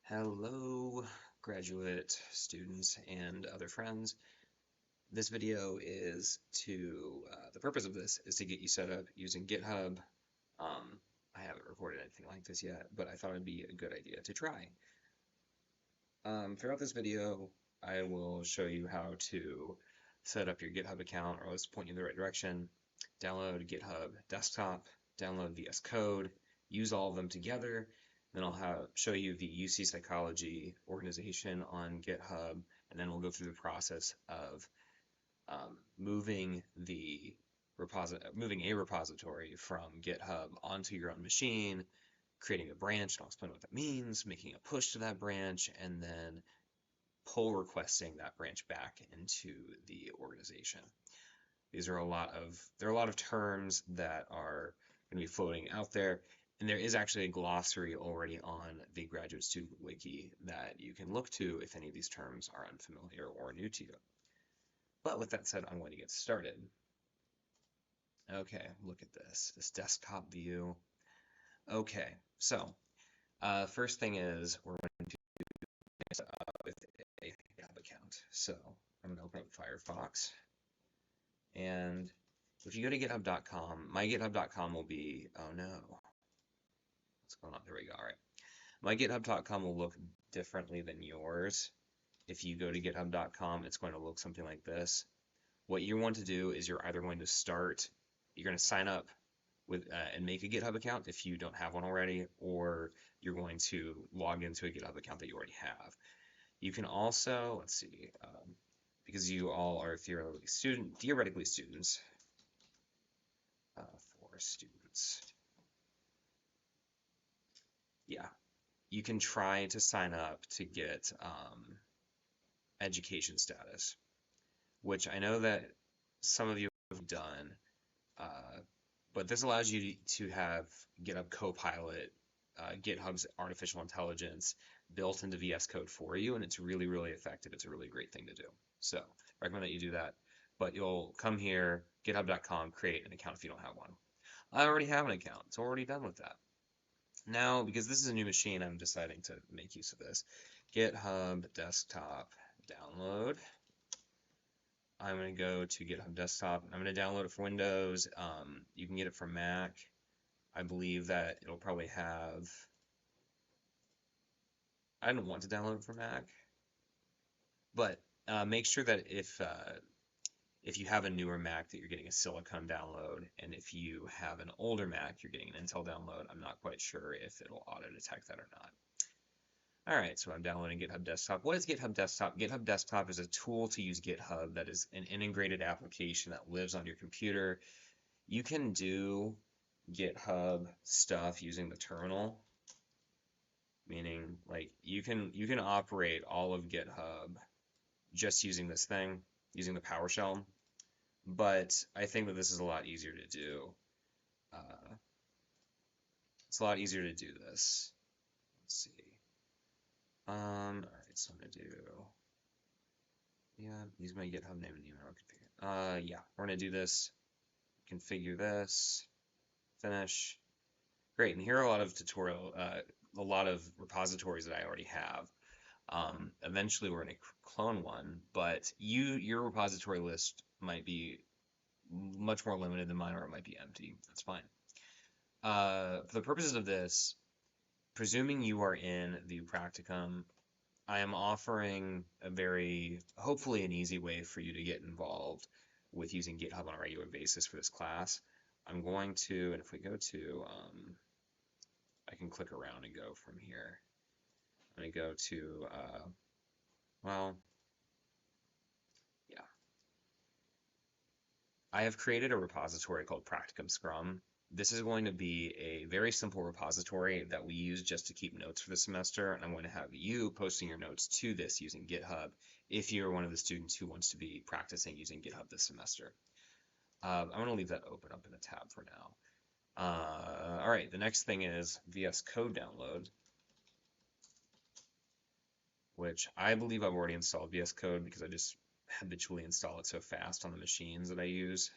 Hello, graduate students and other friends. This video is the purpose of this is to get you set up using GitHub. I haven't recorded anything like this yet, but I thought it'd be a good idea to try. Throughout this video, I will show you how to set up your GitHub account, or at least point you in the right direction, download GitHub Desktop, download VSCode, use all of them together. Then I'll show you the UC Psychology organization on GitHub, and then we'll go through the process of moving a repository from GitHub onto your own machine, creating a branch, and I'll explain what that means, making a push to that branch, and then pull requesting that branch back into the organization. There are a lot of terms that are going to be floating out there, and there is actually a glossary already on the graduate student wiki that you can look to if any of these terms are unfamiliar or new to you. But with that said, I'm going to get started. Okay, look at this desktop view. Okay, so first thing is we're going to set up with a GitHub account. So I'm going to open up Firefox, and if you go to github.com, my github.com will be, oh no, what's going on? There we go. All right. My github.com will look differently than yours. If you go to github.com, it's going to look something like this. What you want to do is you're either going to sign up with and make a GitHub account if you don't have one already, or you're going to log into a GitHub account that you already have. You can also, let's see, because you all are theoretically students, for students. Yeah, you can try to sign up to get education status, which I know that some of you have done, but this allows you to have GitHub Copilot, GitHub's artificial intelligence built into VSCode for you, and it's really, really effective. It's a really great thing to do. So I recommend that you do that, but you'll come here, github.com, create an account if you don't have one. I already have an account, so already done with that. Now, because this is a new machine, I'm deciding to make use of this. GitHub Desktop download. I'm going to go to GitHub Desktop. I'm going to download it for Windows. You can get it for Mac. I believe that it'll probably have... I don't want to download it for Mac, but make sure that if you have a newer Mac that you're getting a Silicon download, and if you have an older Mac, you're getting an Intel download. I'm not quite sure if it'll auto-detect that or not. All right, so I'm downloading GitHub Desktop. What is GitHub Desktop? GitHub Desktop is a tool to use GitHub that is an integrated application that lives on your computer. You can do GitHub stuff using the terminal, meaning like you can operate all of GitHub just using this thing, using the PowerShell. But I think that this is a lot easier to do. It's a lot easier to do this. Let's see. All right, so I'm gonna do, use my GitHub name and email configure. Yeah, we're gonna do this, configure this, finish. Great, and here are a lot of repositories that I already have. Eventually we're gonna clone one, but your repository list might be much more limited than mine, or it might be empty. That's fine. For the purposes of this, presuming you are in the practicum, I am offering hopefully an easy way for you to get involved with using GitHub on a regular basis for this class. I'm going to, and if we go to, I can click around and go from here. I'm going to go to, yeah. I have created a repository called Practicum Scrum. This is going to be a very simple repository that we use just to keep notes for the semester, and I'm going to have you posting your notes to this using GitHub if you're one of the students who wants to be practicing using GitHub this semester. I'm going to leave that open up in a tab for now. All right, the next thing is VS Code download, which I believe I've already installed VS Code because I just habitually install it so fast on the machines that I use.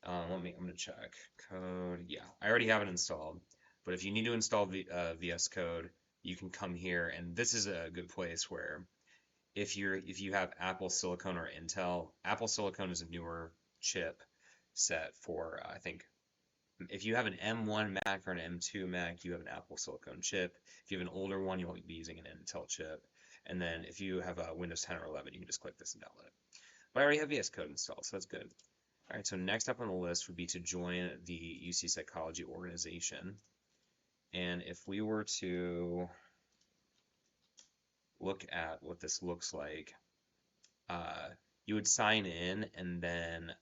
I'm going to check code. Yeah, I already have it installed, but if you need to install VSCode, you can come here, and this is a good place where if you have Apple Silicon or Intel, Apple Silicon is a newer chip set for I think if you have an M1 Mac or an M2 Mac, you have an Apple Silicon chip. If you have an older one, you'll be using an Intel chip. And then if you have a Windows 10 or 11, you can just click this and download it. But I already have VS Code installed, so that's good. All right, so next up on the list would be to join the UC Psychology organization. And if we were to look at what this looks like, you would sign in, and then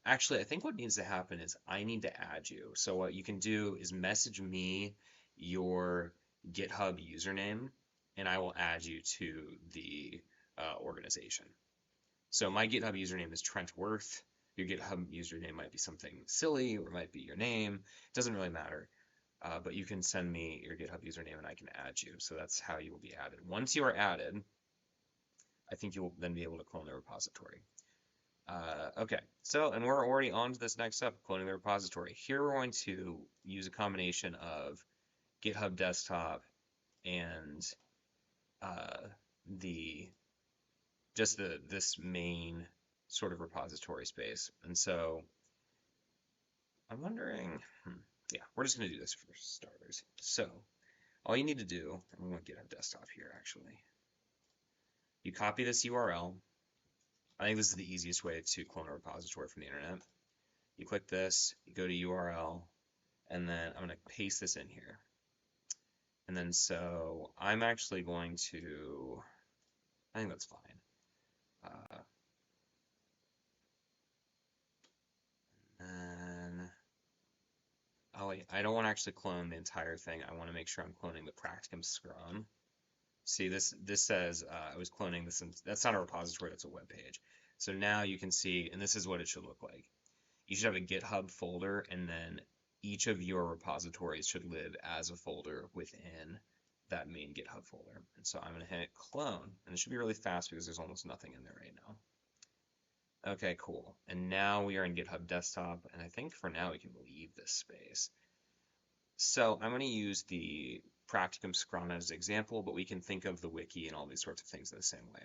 actually I think what needs to happen is I need to add you. So what you can do is message me your GitHub username, and I will add you to the organization. So my GitHub username is Trent Worth. Your GitHub username might be something silly, or it might be your name. It doesn't really matter. But you can send me your GitHub username and I can add you. So that's how you will be added. Once you are added, I think you'll then be able to clone the repository. Okay, so, and we're already on to this next step, cloning the repository. Here we're going to use a combination of GitHub Desktop and this main sort of repository space. And so I'm wondering, yeah, we're just going to do this for starters. So all you need to do, I'm going to GitHub Desktop here actually. You copy this URL. I think this is the easiest way to clone a repository from the internet. You click this, you go to URL, and then I'm going to paste this in here. And then so I'm actually going to, I think that's fine. And oh wait, I don't want to actually clone the entire thing. I want to make sure I'm cloning the Practicum Scrum. See, this says I was cloning this, and that's not a repository, that's a web page. So now you can see, and this is what it should look like. You should have a GitHub folder, and then each of your repositories should live as a folder within that main GitHub folder. And so I'm going to hit clone, and it should be really fast because there's almost nothing in there right now. Okay, cool. And now we are in GitHub Desktop, and I think for now we can leave this space. So I'm going to use the Practicum Scrum as an example, but we can think of the wiki and all these sorts of things in the same way.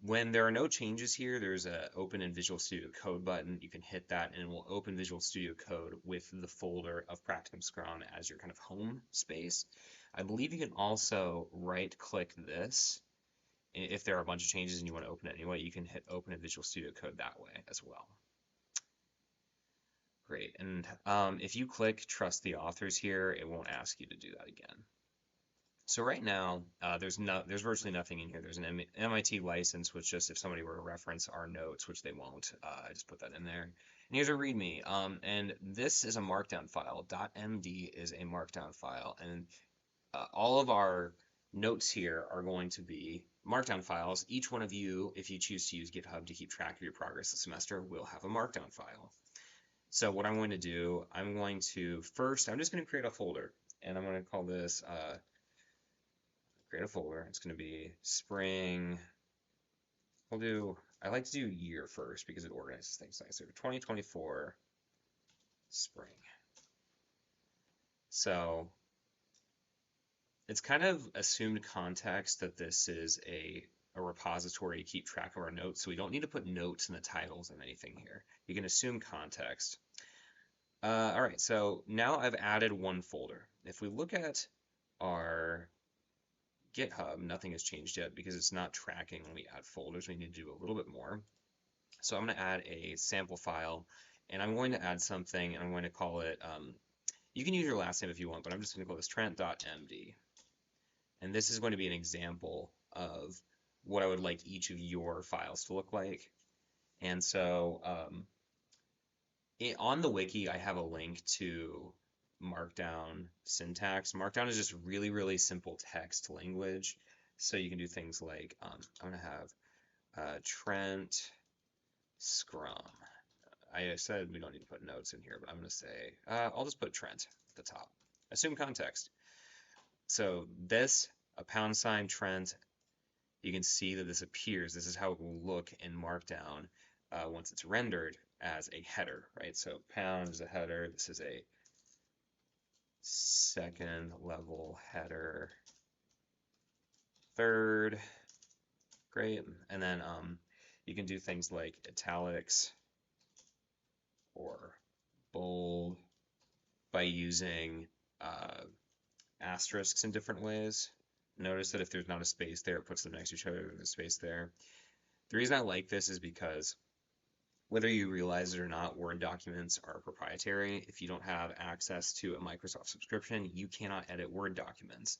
When there are no changes here, there's an Open in Visual Studio Code button. You can hit that and it will open Visual Studio Code with the folder of Practicum Scrum as your kind of home space. I believe you can also right-click this. If there are a bunch of changes and you want to open it anyway, you can hit Open in Visual Studio Code that way as well. Great, and if you click Trust the Authors here, it won't ask you to do that again. So right now, there's virtually nothing in here. There's an MIT license, which just if somebody were to reference our notes, which they won't, I just put that in there. And here's a README, and this is a Markdown file. .md is a Markdown file, and all of our notes here are going to be Markdown files. Each one of you, if you choose to use GitHub to keep track of your progress this semester, will have a Markdown file. So what I'm going to do, I'm just going to create a folder, and I'm going to call this, create a folder. It's going to be spring. I like to do year first because it organizes things nicer. 2024 spring. So it's kind of assumed context that this is a repository to keep track of our notes, so we don't need to put notes in the titles of anything here. You can assume context. All right, so now I've added one folder. If we look at our GitHub, nothing has changed yet because it's not tracking when we add folders. We need to do a little bit more. So I'm going to add a sample file, and I'm going to add something, and I'm going to call it, you can use your last name if you want, but I'm just going to call this Trent.md. And this is going to be an example of what I would like each of your files to look like. And so on the wiki, I have a link to Markdown syntax. Markdown is just really, really simple text language. So you can do things like, I'm going to have Trent Scrum. I said we don't need to put notes in here, but I'm going to say, I'll just put Trent at the top. Assume context. So this, a # Trent, you can see that this appears. This is how it will look in Markdown once it's rendered as a header, right? So pound is a header. This is a second level header, third, great. And then you can do things like italics or bold by using asterisks in different ways. Notice that if there's not a space there, it puts them next to each other with a space there. The reason I like this is because whether you realize it or not, Word documents are proprietary. If you don't have access to a Microsoft subscription, you cannot edit Word documents.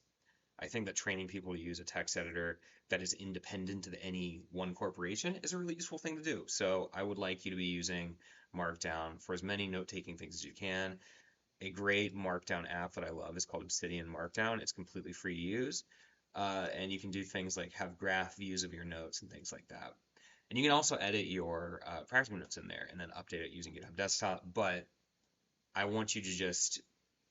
I think that training people to use a text editor that is independent of any one corporation is a really useful thing to do. So I would like you to be using Markdown for as many note-taking things as you can. A great Markdown app that I love is called Obsidian Markdown. It's completely free to use. And you can do things like have graph views of your notes and things like that. And you can also edit your practical notes in there and then update it using GitHub Desktop. But I want you to just,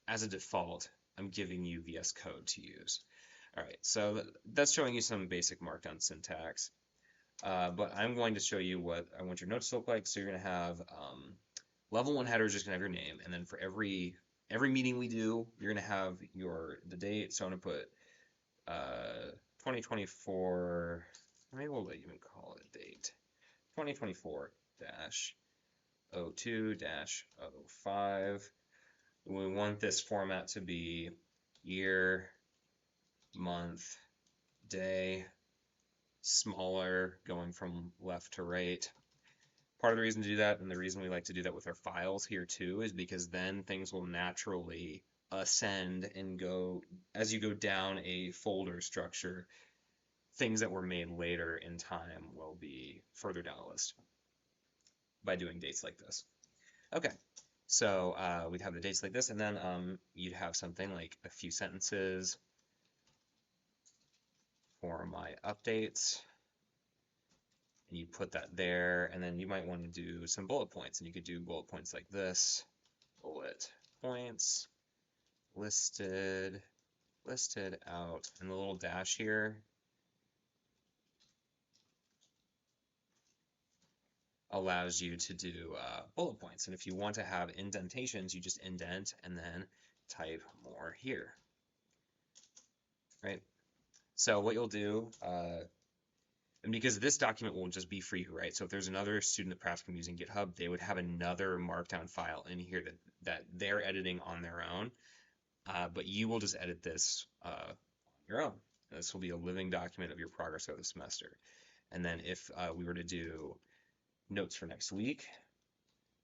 as a default, I'm giving you VS Code to use. All right, so that's showing you some basic Markdown syntax. But I'm going to show you what I want your notes to look like. So you're going to have level 1 header is just going to have your name. And then for every meeting we do, you're going to have the date. So I'm going to put 2024, maybe we'll even call it date, 2024-02-05. We want this format to be year, month, day, smaller, going from left to right. Part of the reason to do that, and the reason we like to do that with our files here too, is because then things will naturally ascend and go, as you go down a folder structure, things that were made later in time will be further down the list by doing dates like this. Okay, so we'd have the dates like this, and then you'd have something like a few sentences for my updates, and you put that there, and then you might want to do some bullet points, and you could do bullet points like this, bullet points, listed out, and the little dash here allows you to do bullet points. And if you want to have indentations, you just indent and then type more here, right? So what you'll do, and because this document will just be for you, right? So if there's another student at Practicum using GitHub, they would have another Markdown file in here that they're editing on their own, but you will just edit this on your own. And this will be a living document of your progress over the semester. And then if we were to do notes for next week,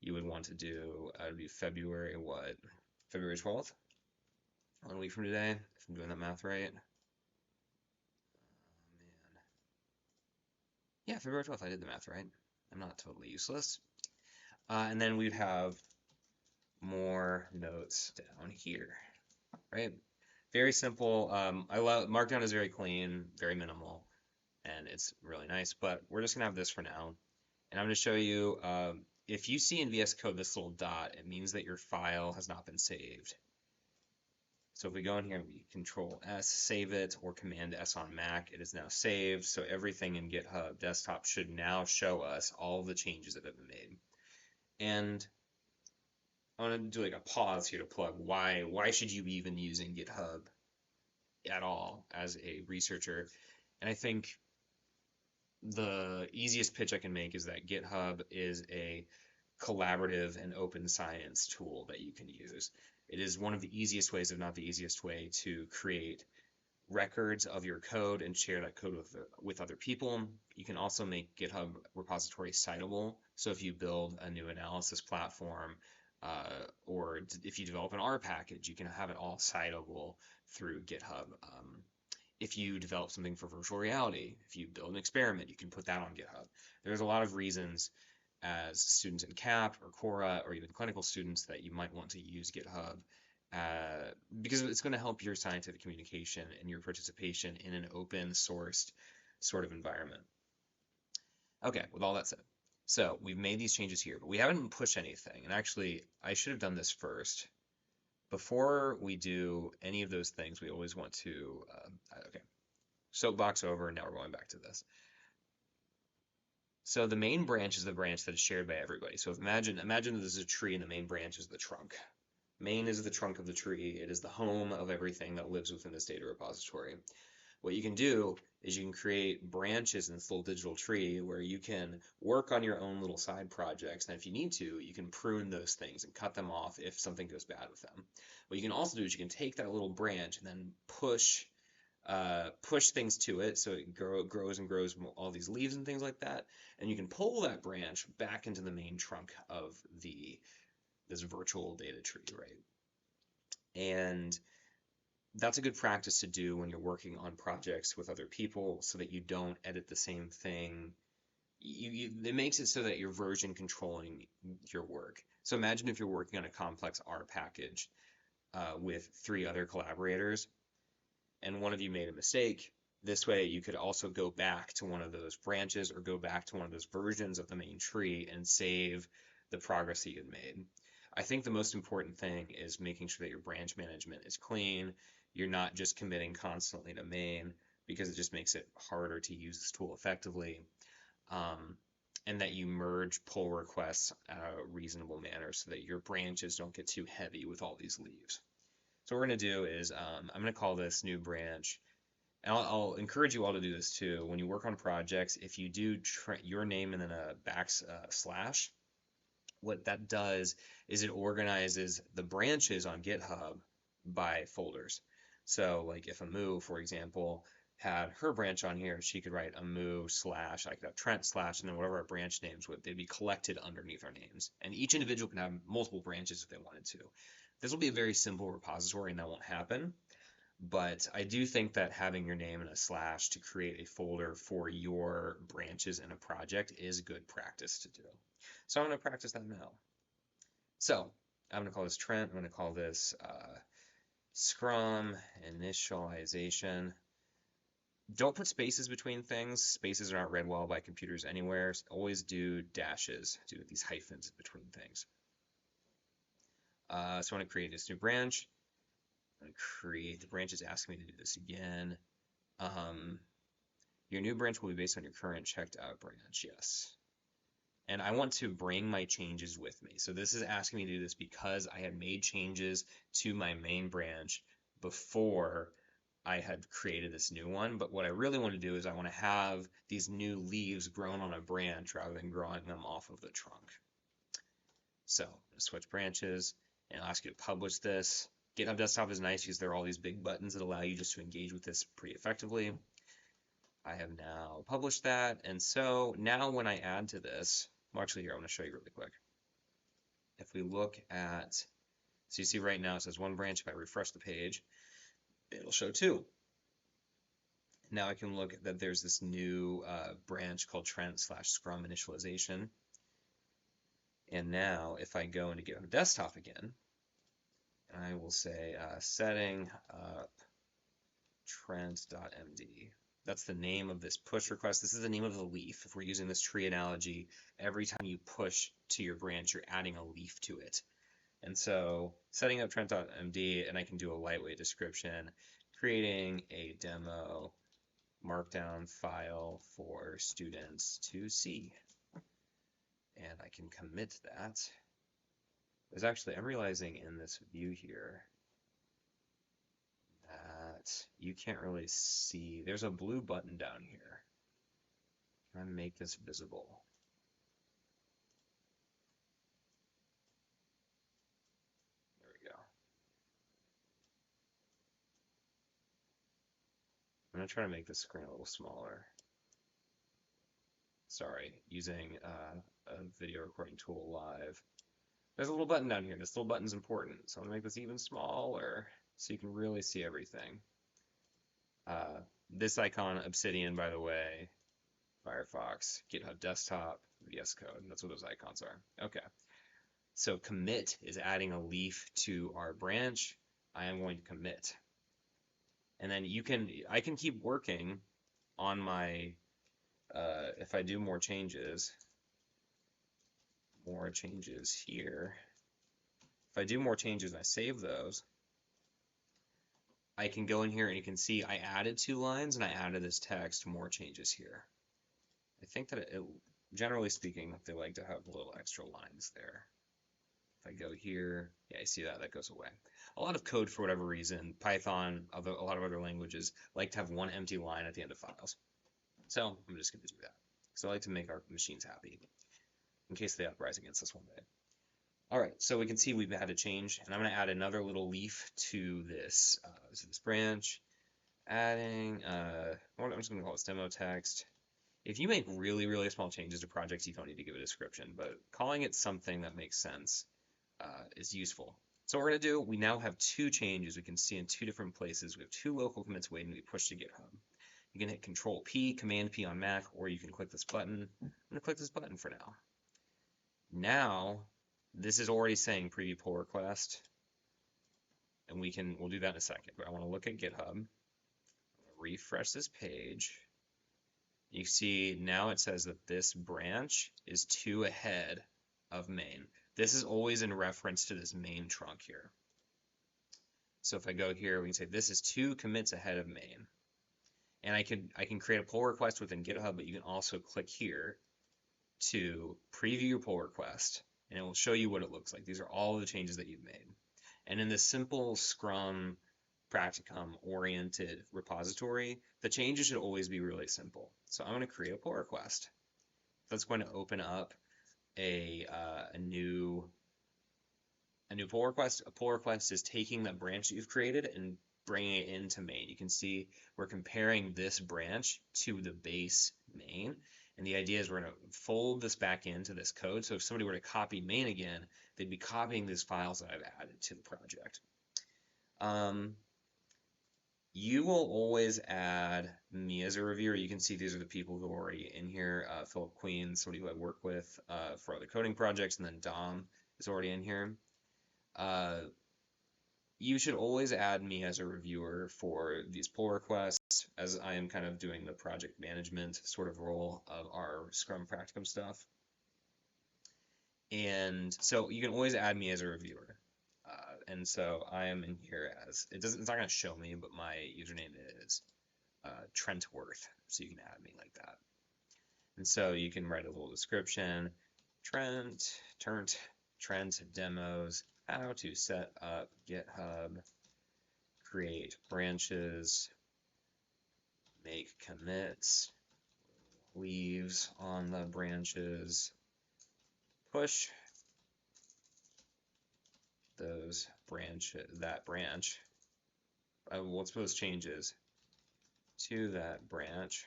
you would want to do, it would be February 12th? 1 week from today, if I'm doing that math right. Man. Yeah, February 12th, I did the math right. I'm not totally useless. And then we'd have more notes down here, right? Very simple. I love Markdown is very clean, very minimal, and it's really nice, but we're just gonna have this for now. And I'm going to show you, if you see in VS Code this little dot, it means that your file has not been saved. So if we go in here and we Control S, save it, or Command S on Mac, it is now saved. So everything in GitHub Desktop should now show us all the changes that have been made. And I want to do like a pause here to plug why should you be even using GitHub at all as a researcher? And I think the easiest pitch I can make is that GitHub is a collaborative and open science tool that you can use. It is one of the easiest ways, if not the easiest way, to create records of your code and share that code with other people. You can also make GitHub repository citable. So if you build a new analysis platform, or if you develop an R package, you can have it all citable through GitHub. If you develop something for virtual reality, if you build an experiment, you can put that on GitHub. There's a lot of reasons as students in CAP or Cora or even clinical students that you might want to use GitHub because it's going to help your scientific communication and your participation in an open sourced sort of environment. Okay, with all that said, so we've made these changes here, but we haven't pushed anything. And actually, I should have done this first. Before we do any of those things, we always want to, okay, soapbox over, now we're going back to this. So the main branch is the branch that is shared by everybody. So imagine that this is a tree and the main branch is the trunk. Main is the trunk of the tree. It is the home of everything that lives within this data repository. What you can do is you can create branches in this little digital tree where you can work on your own little side projects. And if you need to, you can prune those things and cut them off if something goes bad with them. What you can also do is you can take that little branch and then push things to it so it grows and grows all these leaves and things like that. And you can pull that branch back into the main trunk of this virtual data tree, right? And that's a good practice to do when you're working on projects with other people so that you don't edit the same thing. It makes it so that you're version controlling your work. So imagine if you're working on a complex R package with 3 other collaborators and one of you made a mistake. This way you could also go back to one of those branches or go back to one of those versions of the main tree and save the progress that you had made. I think the most important thing is making sure that your branch management is clean. You're not just committing constantly to main because it just makes it harder to use this tool effectively. And that you merge pull requests in a reasonable manner so that your branches don't get too heavy with all these leaves. So what we're going to do is I'm going to call this new branch. And I'll encourage you all to do this too. When you work on projects, if you do your name and then a backslash, what that does is it organizes the branches on GitHub by folders. So like if Amu, for example, had her branch on here, she could write Amu slash, I could have Trent slash, and then whatever our branch names would, they'd be collected underneath our names. And each individual can have multiple branches if they wanted to. This will be a very simple repository and that won't happen. But I do think that having your name and a slash to create a folder for your branches in a project is good practice to do. So I'm going to practice that now. So I'm going to call this Trent. I'm going to call this Scrum initialization. Don't put spaces between things. Spaces are not read well by computers anywhere. So always do dashes, do these hyphens between things. So I want to create this new branch. I'm going to create, the branch is asking me to do this again. Your new branch will be based on your current checked out branch, yes. And I want to bring my changes with me. So this is asking me to do this because I had made changes to my main branch before I had created this new one. But what I really want to do is I want to have these new leaves grown on a branch rather than growing them off of the trunk. So I'm going to switch branches and I'll ask you to publish this. GitHub Desktop is nice because there are all these big buttons that allow you just to engage with this pretty effectively. I have now published that. And so now when I add to this, well, actually here, I want to show you really quick. If we look at, so you see right now it says 1 branch. If I refresh the page, it'll show 2. Now I can look at that there's this new branch called Trent / Scrum initialization. And now if I go into GitHub Desktop again, I will say setting up Trent.md. That's the name of this push request. This is the name of the leaf. If we're using this tree analogy, every time you push to your branch, you're adding a leaf to it. And so setting up Trent.md, and I can do a lightweight description, creating a demo Markdown file for students to see. And I can commit that. There's actually, I'm realizing in this view here that you can't really see. There's a blue button down here. Can I make this visible? There we go. I'm going to try to make this screen a little smaller. Sorry, using a video recording tool live. There's a little button down here. This little button's important. So I'm going to make this even smaller so you can really see everything. This icon, Obsidian, by the way, Firefox, GitHub Desktop, VSCode. That's what those icons are. Okay. So commit is adding a leaf to our branch. I am going to commit. And then I can keep working on my, if I do more changes here. If I do more changes and I save those, I can go in here and you can see I added 2 lines and I added this text, more changes here. I think that generally speaking, they like to have little extra lines there. I go here, yeah, you see that goes away. A lot of code, for whatever reason, Python, a lot of other languages, like to have one empty line at the end of files. So I'm just going to do that. So I like to make our machines happy in case they uprise against us one day. All right, so we can see we've had a change, and I'm going to add another little leaf to this, this branch. Adding, I'm just going to call this demo text. If you make really, really small changes to projects, you don't need to give a description, but calling it something that makes sense is useful. So what we're going to do, we now have two changes we can see in two different places. We have two local commits waiting to be pushed to GitHub. You can hit Control P, Command P on Mac, or you can click this button. I'm going to click this button for now. Now, this is already saying preview pull request, and we'll do that in a second. But I want to look at GitHub, refresh this page. You see now it says that this branch is 2 ahead of main. This is always in reference to this main trunk here. So if I go here, we can say this is 2 commits ahead of main. And I can create a pull request within GitHub, but you can also click here to preview your pull request, and it will show you what it looks like. These are all the changes that you've made. And in this simple Scrum Practicum oriented repository, the changes should always be really simple. So I'm going to create a pull request. That's going to open up a new pull request. A pull request is taking that branch that you've created and bringing it into main. You can see we're comparing this branch to the base main. And the idea is we're going to fold this back into this code. So if somebody were to copy main again, they'd be copying these files that I've added to the project. You will always add me as a reviewer. You can see these are the people who are already in here. Philip Queen, somebody who I work with for other coding projects, and then Dom is already in here. You should always add me as a reviewer for these pull requests, as I am kind of doing the project management sort of role of our Scrum Practicum stuff. And so you can always add me as a reviewer. And so I am in here as, it's not going to show me, but my username is Trent Worth. So you can add me like that. And so you can write a little description. Trent demos how to set up GitHub, create branches, make commits, leaves on the branches, push that branch. Let's put those changes to that branch.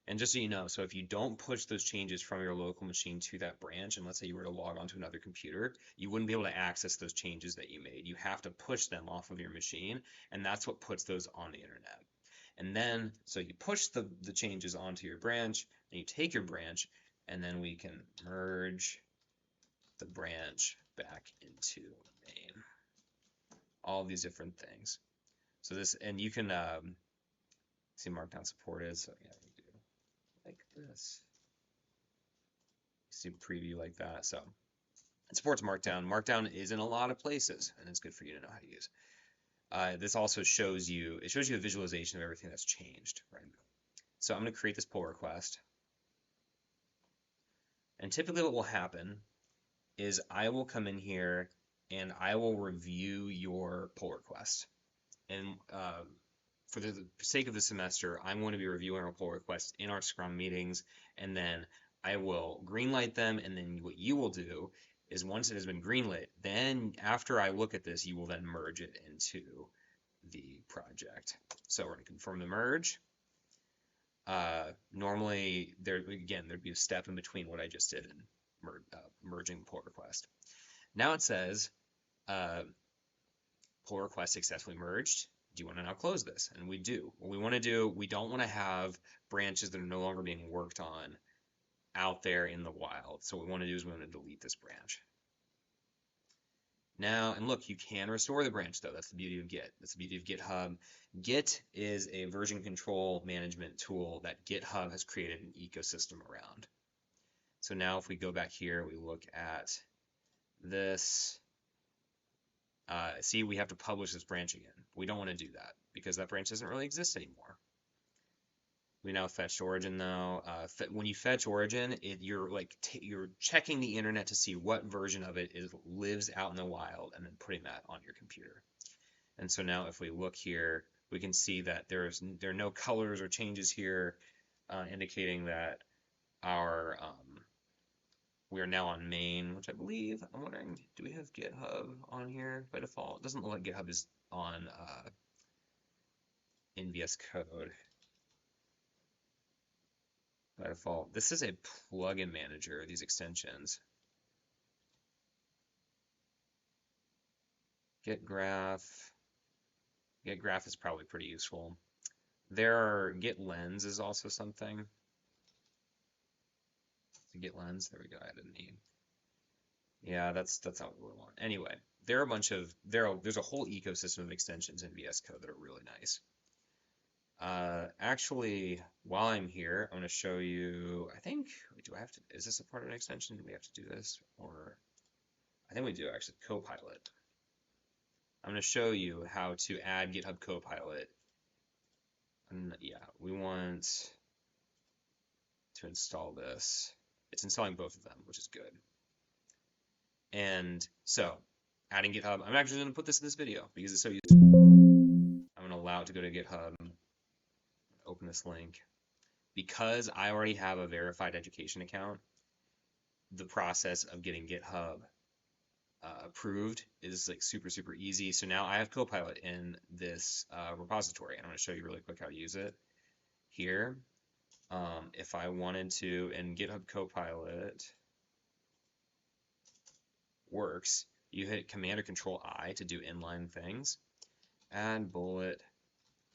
And just so you know, so if you don't push those changes from your local machine to that branch, and let's say you were to log onto another computer, you wouldn't be able to access those changes that you made. You have to push them off of your machine, and that's what puts those on the internet. And then, so you push the changes onto your branch, and you take your branch, and then we can merge the branch back into main. All these different things. So this, and you can see Markdown supported, so yeah, you do like this. You see preview like that. So it supports Markdown. Markdown is in a lot of places, and it's good for you to know how to use. This also shows you, it shows you a visualization of everything that's changed, right? So I'm going to create this pull request. And typically what will happen is I will come in here and I will review your pull request. And for the sake of the semester, I'm going to be reviewing our pull requests in our Scrum meetings, and then I will greenlight them, and then what you will do is once it has been greenlit, then after I look at this, you will then merge it into the project. So we're going to confirm the merge. Normally, there'd be a step in between what I just did and merging the pull request. Now it says pull request successfully merged. Do you want to now close this? And we do. What we want to do, we don't want to have branches that are no longer being worked on out there in the wild. So what we want to do is we want to delete this branch. Now, and look, you can restore the branch though. That's the beauty of Git. That's the beauty of GitHub. Git is a version control management tool that GitHub has created an ecosystem around. So now if we go back here, we look at this. See, we have to publish this branch again. We don't want to do that because that branch doesn't really exist anymore. We now fetched origin though. When you fetch origin, you're like you're checking the internet to see what version of it lives out in the wild, and then putting that on your computer. And so now if we look here, we can see that there are no colors or changes here, indicating that our we are now on main, which I believe, I'm wondering, do we have GitHub on here by default? It doesn't look like GitHub is on in VSCode by default. This is a plugin manager, these extensions. GitGraph. GitGraph is probably pretty useful. GitLens is also something. GitLens, there we go, I added an E. Yeah, that's not what we want. Anyway, there are a bunch of, there's a whole ecosystem of extensions in VS Code that are really nice. Actually, while I'm here, I'm going to show you, I think, do I have to, is this a part of an extension? Do we have to do this? Or, I think we do actually, Copilot. I'm going to show you how to add GitHub Copilot. And yeah, we want to install this. It's installing both of them, which is good. And so, adding GitHub, I'm actually going to put this in this video because it's so useful. I'm going to allow it to go to GitHub. Open this link. Because I already have a verified education account, the process of getting GitHub approved is like super easy. So now I have Copilot in this repository, and I'm going to show you really quick how to use it here. If I wanted to, and GitHub Copilot works, you hit Command or Control I to do inline things. Add bullet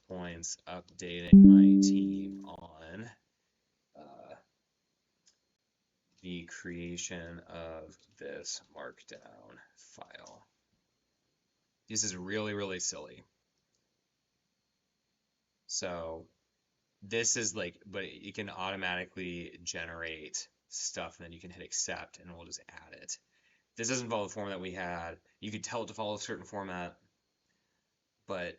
points updating my team on the creation of this Markdown file. This is really silly. So this is like, but it can automatically generate stuff, and then you can hit accept, and we'll just add it. This doesn't follow the format that we had. You could tell it to follow a certain format, but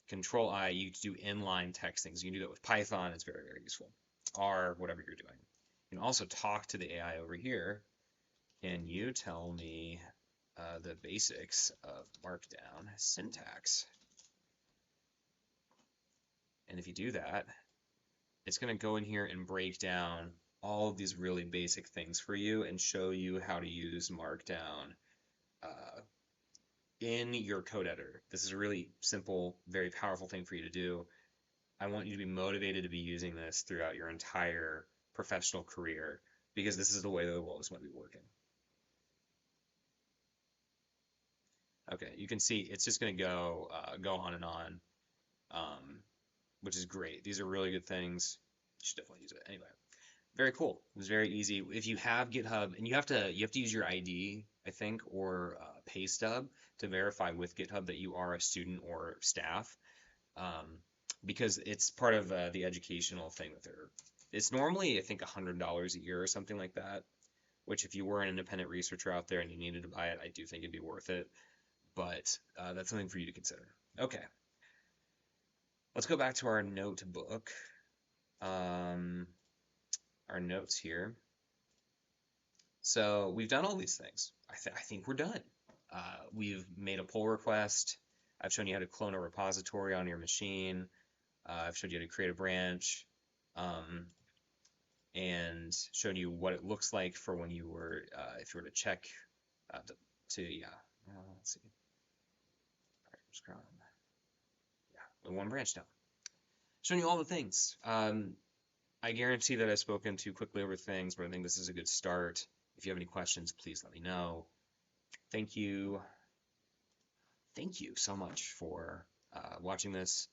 Control I, you do inline text things. You can do that with Python. It's very useful. R, whatever you're doing. You can also talk to the AI over here. Can you tell me the basics of Markdown syntax? And if you do that, it's going to go in here and break down all of these really basic things for you and show you how to use Markdown in your code editor. This is a really simple, very powerful thing for you to do. I want you to be motivated to be using this throughout your entire professional career, because this is the way that the world is going to be working. Okay, you can see it's just going to go on and on, which is great. These are really good things. You should definitely use it. Anyway, very cool. It was very easy. If you have GitHub, and you have to use your ID, I think, or pay stub to verify with GitHub that you are a student or staff, because it's part of the educational thing that it's normally, I think, $100 a year or something like that, which if you were an independent researcher out there and you needed to buy it, I do think it'd be worth it, but that's something for you to consider. Okay, let's go back to our notebook, our notes here. So we've done all these things. I think we're done. We've made a pull request. I've shown you how to clone a repository on your machine. I've showed you how to create a branch, and shown you what it looks like for when you were, if you were to check let's see. Scrum. Yeah, one branch now. Showing you all the things. I guarantee that I've spoken too quickly over things, but I think this is a good start. If you have any questions, please let me know. Thank you. Thank you so much for watching this.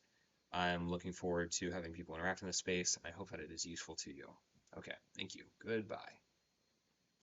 I'm looking forward to having people interact in this space, and I hope that it is useful to you. Okay, thank you. Goodbye.